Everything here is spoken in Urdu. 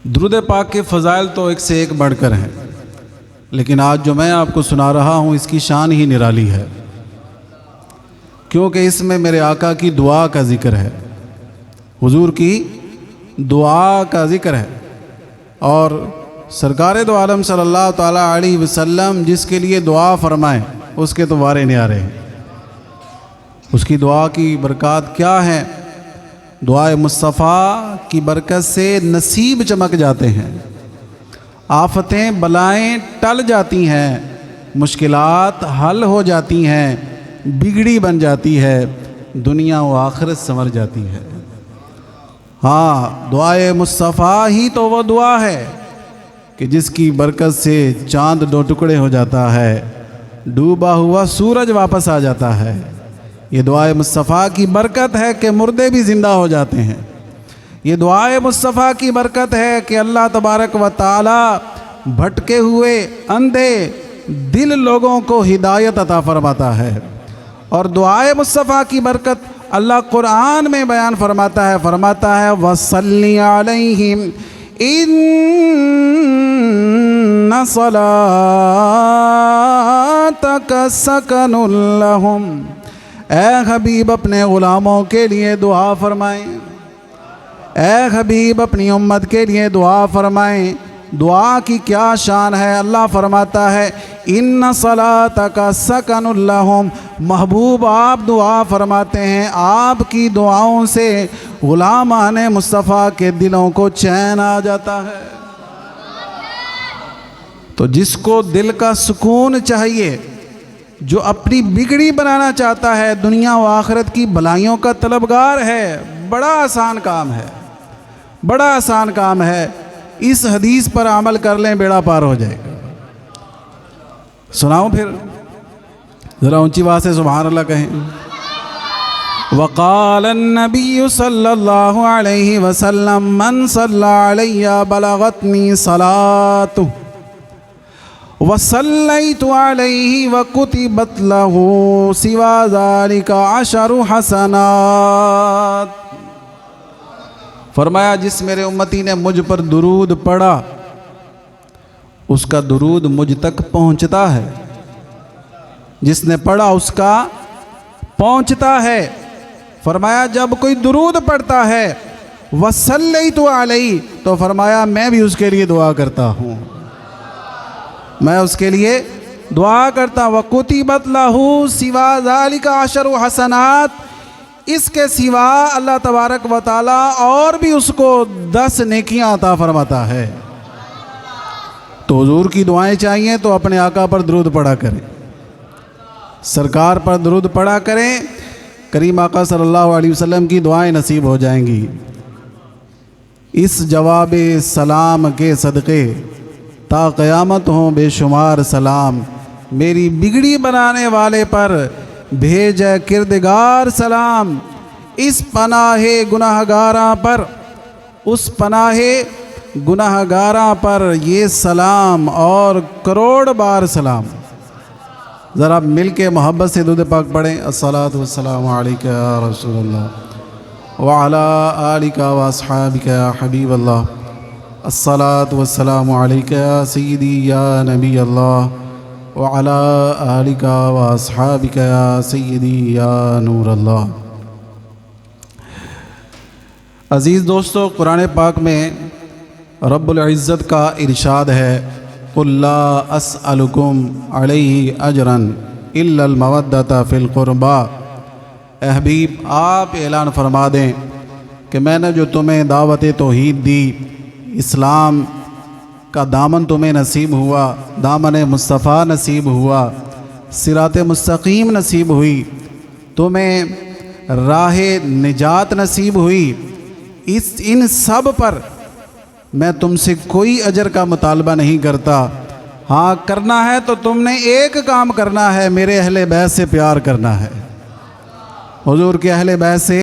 درود پاک کے فضائل تو ایک سے ایک بڑھ کر ہیں، لیکن آج جو میں آپ کو سنا رہا ہوں اس کی شان ہی نرالی ہے، کیونکہ اس میں میرے آقا کی دعا کا ذکر ہے، حضور کی دعا کا ذکر ہے۔ اور سرکار دو عالم صلی اللہ تعالیٰ علیہ وسلم جس کے لیے دعا فرمائیں اس کے تو وارے نیارے ہیں۔ اس کی دعا کی برکات کیا ہیں؟ دعائے مصطفیٰ کی برکت سے نصیب چمک جاتے ہیں، آفتیں بلائیں ٹل جاتی ہیں، مشکلات حل ہو جاتی ہیں، بگڑی بن جاتی ہے، دنیا و آخرت سنور جاتی ہے۔ ہاں، دعائے مصطفیٰ ہی تو وہ دعا ہے کہ جس کی برکت سے چاند دو ٹکڑے ہو جاتا ہے، ڈوبا ہوا سورج واپس آ جاتا ہے۔ یہ دعائے مصطفیٰ کی برکت ہے کہ مردے بھی زندہ ہو جاتے ہیں۔ یہ دعائے مصطفیٰ کی برکت ہے کہ اللہ تبارک و تعالی بھٹکے ہوئے اندھے دل لوگوں کو ہدایت عطا فرماتا ہے۔ اور دعائے مصطفیٰ کی برکت اللہ قرآن میں بیان فرماتا ہے، وَصَلِّ عَلَيْهِمْ إِنَّ صَلَاتَكَ سَكَنٌ لَهُمْ۔ اے حبیب اپنے غلاموں کے لیے دعا فرمائیں، اے حبیب اپنی امت کے لیے دعا فرمائیں۔ دعا کی کیا شان ہے؟ اللہ فرماتا ہے ان صلاتک سکن لہم۔ محبوب آپ دعا فرماتے ہیں، آپ کی دعاؤں سے غلامان مصطفیٰ کے دلوں کو چین آ جاتا ہے۔ تو جس کو دل کا سکون چاہیے، جو اپنی بگڑی بنانا چاہتا ہے، دنیا و آخرت کی بھلائیوں کا طلبگار ہے، بڑا آسان کام ہے، بڑا آسان کام ہے۔ اس حدیث پر عمل کر لیں، بیڑا پار ہو جائے گا۔ سناؤں پھر؟ ذرا اونچی آواز سے سبحان اللہ کہیں۔ وقال النبی صلی اللہ علیہ وسلم من صلی علی بلغتنی صلاته وصلیت علیہ وکتبت لہ سوا ذلک 10 حسنات۔ فرمایا جس میرے امتی نے مجھ پر درود پڑھا اس کا درود مجھ تک پہنچتا ہے، جس نے پڑھا اس کا پہنچتا ہے۔ فرمایا جب کوئی درود پڑھتا ہے وصلیت علیہ، تو فرمایا میں بھی اس کے لیے دعا کرتا ہوں، میں اس کے لیے دعا کرتا ہوں۔ وَكُتِبَتْ لَهُ سِوَا ذَلِكَ 10 حسنات۔ اس کے سوا اللہ تبارک و تعالی اور بھی اس کو 10 نیکیاں عطا فرماتا ہے۔ تو حضور کی دعائیں چاہیے تو اپنے آقا پر درود پڑھا کریں، سرکار پر درود پڑھا کریں، کریم آقا صلی اللہ علیہ وسلم کی دعائیں نصیب ہو جائیں گی۔ اس جواب سلام کے صدقے تا قیامت ہوں بے شمار سلام، میری بگڑی بنانے والے پر بھیجے کردگار سلام، اس پناہ گناہگاراں پر، اس پناہ گناہگاراں پر یہ سلام اور کروڑ بار سلام۔ ذرا مل کے محبت سے درود پاک پڑھیں۔ الصلاۃ والسلام علیک یا رسول اللہ وعلی آلک واصحابک یا حبیب اللہ۔ الصلاۃ والسلام علیک یا سیدی یا نبی اللہ وعلی آلک واصحابک یا سیدی یا نور اللہ۔ عزیز دوستو، قرآن پاک میں رب العزت کا ارشاد ہے قُلْ لَا أَسْأَلُكُمْ عَلَيْهِ أَجْرًا إِلَّا الْمَوَدَّةَ فِي الْقُرْبَى۔ اے حبیب آپ اعلان فرما دیں کہ میں نے جو تمہیں دعوت توحید دی، اسلام کا دامن تمہیں نصیب ہوا، دامن مصطفیٰ نصیب ہوا، صراط مستقیم نصیب ہوئی، تمہیں راہ نجات نصیب ہوئی، ان سب پر میں تم سے کوئی اجر کا مطالبہ نہیں کرتا۔ ہاں کرنا ہے تو تم نے ایک کام کرنا ہے، میرے اہل بیت سے پیار کرنا ہے، حضور کے اہل بیت سے